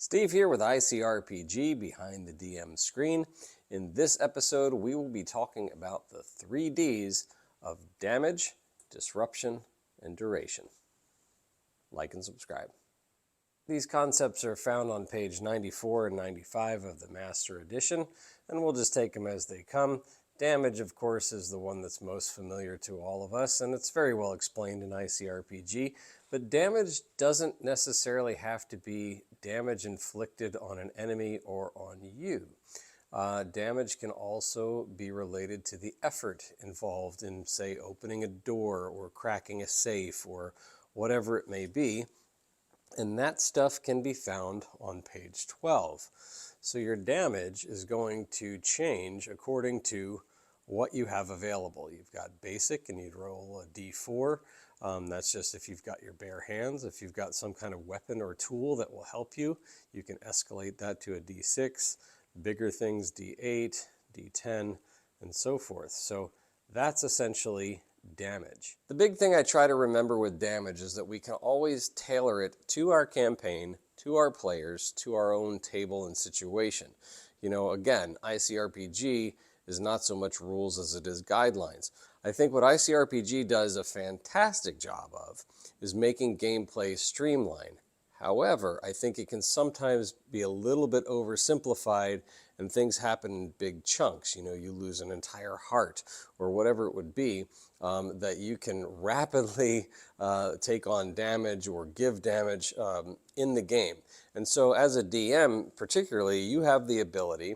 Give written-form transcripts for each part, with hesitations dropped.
Steve here with ICRPG behind the DM screen. In this episode, we will be talking about the 3 Ds of damage, disruption, and duration. Like and subscribe. These concepts are found on page 94 and 95 of the Master Edition, and we'll just take them as they come. Damage, of course, is the one that's most familiar to all of us, and it's very well explained in ICRPG, but damage doesn't necessarily have to be damage inflicted on an enemy or on you. Damage can also be related to the effort involved in, say, opening a door or cracking a safe or whatever it may be. And that stuff can be found on page 12. So your damage is going to change according to what you have available. You've got basic and you'd roll a d4. That's just if you've got your bare hands. If you've got some kind of weapon or tool that will help you, you can escalate that to a d6. Bigger things, d8, d10, and so forth. So that's essentially damage. The big thing I try to remember with damage is that we can always tailor it to our campaign, to our players, to our own table and situation. You know, again, ICRPG is not so much rules as it is guidelines. I think what ICRPG does a fantastic job of is making gameplay streamlined. However, I think it can sometimes be a little bit oversimplified and things happen in big chunks. You know, you lose an entire heart or whatever it would be, that you can rapidly take on damage or give damage in the game. And so as a DM particularly, you have the ability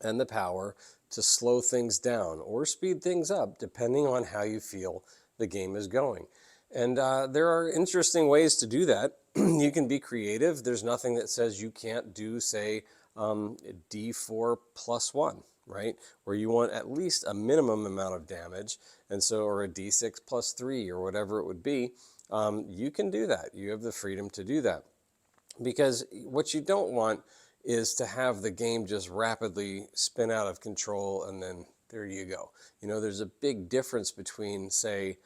and the power to slow things down or speed things up depending on how you feel the game is going. And there are interesting ways to do that. You can be creative. There's nothing that says you can't do, say, D4 plus 1, right? Where you want at least a minimum amount of damage, and so, or a D6 plus 3 or whatever it would be. You can do that. You have the freedom to do that. Because what you don't want is to have the game just rapidly spin out of control and then there you go. You know, there's a big difference between, say,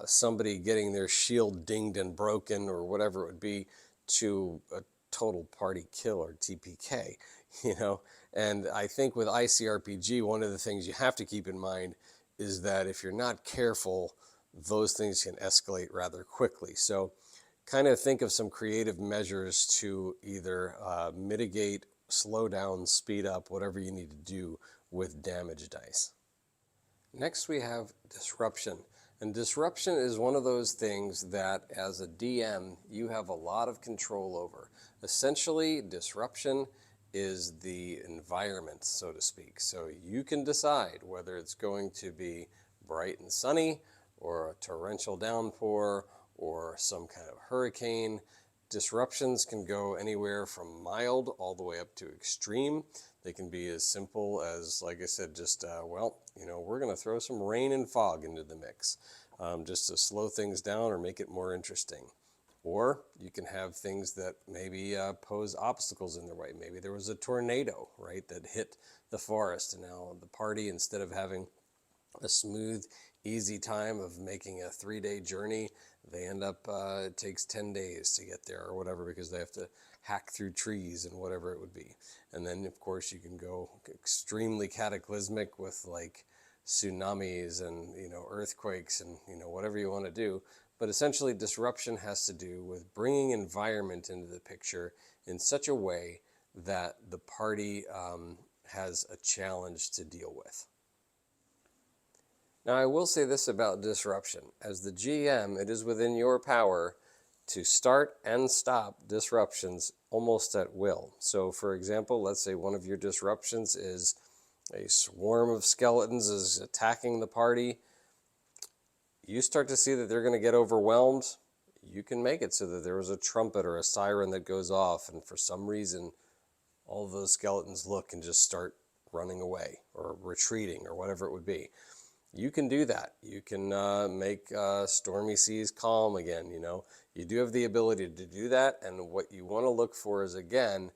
somebody getting their shield dinged and broken or whatever it would be to a total party kill or TPK, you know. And I think with ICRPG, one of the things you have to keep in mind is that if you're not careful, those things can escalate rather quickly. So kind of think of some creative measures to either mitigate, slow down, speed up, whatever you need to do with damage dice. Next we have disruption. And disruption is one of those things that as a DM you have a lot of control over. Essentially, disruption is the environment, so to speak. So you can decide whether it's going to be bright and sunny or a torrential downpour or some kind of hurricane. Disruptions can go anywhere from mild all the way up to extreme. They can be as simple as, like I said, just, well, you know, we're going to throw some rain and fog into the mix just to slow things down or make it more interesting. Or you can have things that maybe pose obstacles in their way. Maybe there was a tornado, right, that hit the forest, and now the party, instead of having a smooth, easy time of making a 3-day journey, they end up, it takes 10 days to get there or whatever because they have to hack through trees and whatever it would be. And then, of course, you can go extremely cataclysmic with like tsunamis and, you know, earthquakes and, you know, whatever you want to do. But essentially, disruption has to do with bringing environment into the picture in such a way that the party has a challenge to deal with. Now, I will say this about disruption. As the GM, it is within your power to start and stop disruptions almost at will. So, for example, let's say one of your disruptions is a swarm of skeletons is attacking the party. You start to see that they're going to get overwhelmed. You can make it so that there is a trumpet or a siren that goes off, and for some reason, all of those skeletons look and just start running away or retreating or whatever it would be. You can do that. You can make stormy seas calm again, you know. You do have the ability to do that, and what you want to look for is, again,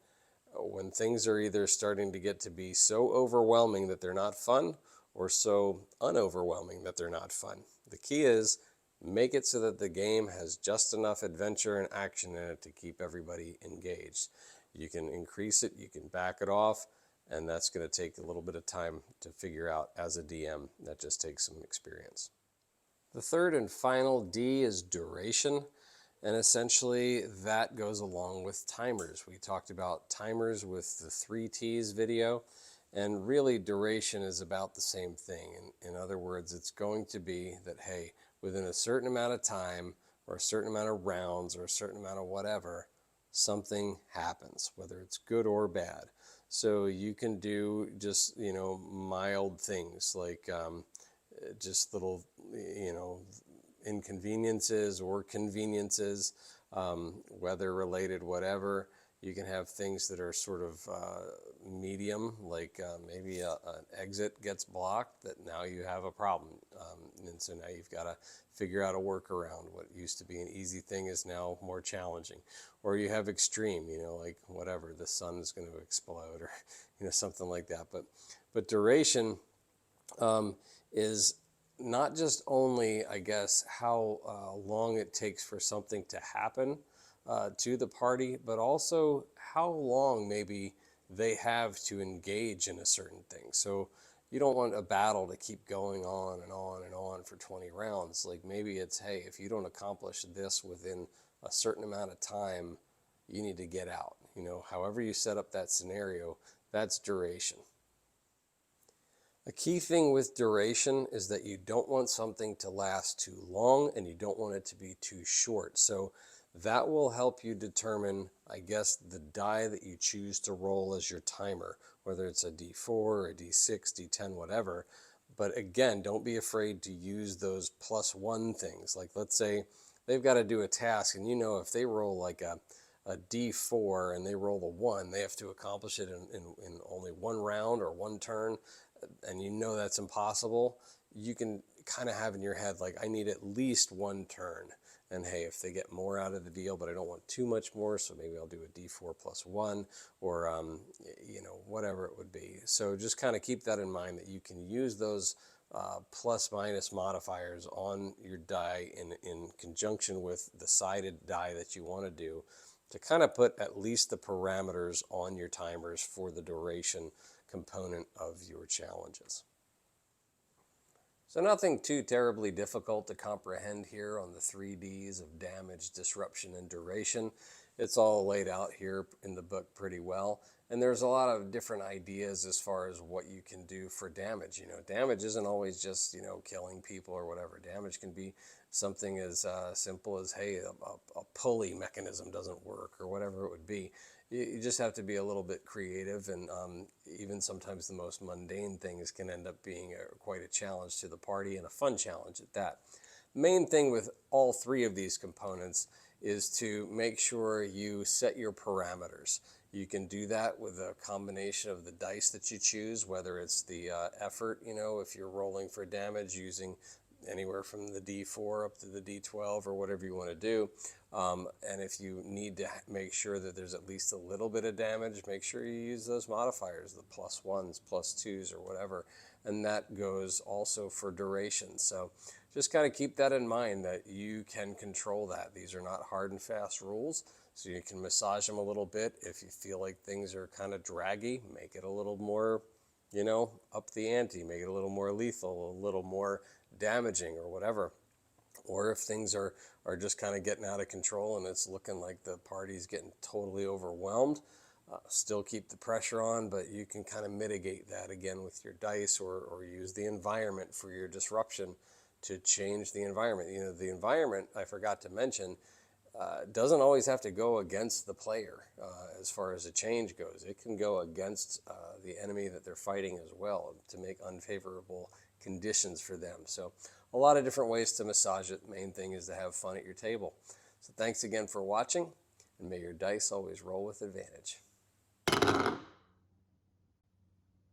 when things are either starting to get to be so overwhelming that they're not fun or so unoverwhelming that they're not fun. The key is Make it so that the game has just enough adventure and action in it to keep everybody engaged. You can increase it, you can back it off, and that's going to take a little bit of time to figure out as a DM. That just takes some experience. The third and final D is duration, and essentially that goes along with timers. We talked about timers with the 3 T's video, and really duration is about the same thing. In other words, it's going to be that, hey, within a certain amount of time or a certain amount of rounds or a certain amount of whatever, something happens, whether it's good or bad. So you can do just, mild things like just little, inconveniences or conveniences, weather related, whatever. You can have things that are sort of medium, like maybe an exit gets blocked, that now you have a problem. And so now you've got to figure out a workaround. What used to be an easy thing is now more challenging. Or you have extreme, like whatever, the sun's going to explode or, something like that. But duration is not just only, I guess, how long it takes for something to happen to the party, but also how long maybe they have to engage in a certain thing. So you don't want a battle to keep going on and on and on for 20 rounds. Like maybe it's, hey, if you don't accomplish this within a certain amount of time, you need to get out. However you set up that scenario, that's duration. A key thing with duration is that you don't want something to last too long and you don't want it to be too short. So that will help you determine, I guess, the die that you choose to roll as your timer, whether it's a D4 or a D6, D10, whatever. But again, don't be afraid to use those +1 things. Like let's say they've got to do a task and if they roll like a D4 and they roll the 1, they have to accomplish it in only 1 round or 1 turn, and that's impossible. You can kind of have in your head, like, I need at least 1 turn. And hey, if they get more out of the deal, but I don't want too much more, so maybe I'll do a D4 +1 or, whatever it would be. So just kind of keep that in mind, that you can use those plus minus modifiers on your die in conjunction with the sided die that you want to do, to kind of put at least the parameters on your timers for the duration component of your challenges. So nothing too terribly difficult to comprehend here on the 3 Ds of damage, disruption, and duration. It's all laid out here in the book pretty well. And there's a lot of different ideas as far as what you can do for damage. Damage isn't always just, killing people or whatever. Damage can be something as simple as, hey, a pulley mechanism doesn't work or whatever it would be. You just have to be a little bit creative, and even sometimes the most mundane things can end up being quite a challenge to the party, and a fun challenge at that. Main thing with all 3 of these components is to make sure you set your parameters. You can do that with a combination of the dice that you choose, whether it's the effort, if you're rolling for damage using anywhere from the D4 up to the D12 or whatever you want to do. And if you need to make sure that there's at least a little bit of damage, make sure you use those modifiers, the +1s, +2s, or whatever. And that goes also for duration. So just kind of keep that in mind, that you can control that. These are not hard and fast rules, so you can massage them a little bit. If you feel like things are kind of draggy, make it a little more, up the ante, make it a little more lethal, a little more damaging or whatever. Or if things are just kind of getting out of control and it's looking like the party's getting totally overwhelmed, still keep the pressure on, but you can kind of mitigate that again with your dice, or use the environment for your disruption to change the environment. The environment, I forgot to mention, doesn't always have to go against the player as far as a change goes. It can go against the enemy that they're fighting as well, to make unfavorable conditions for them. So a lot of different ways to massage it. The main thing is to have fun at your table. So thanks again for watching, and may your dice always roll with advantage.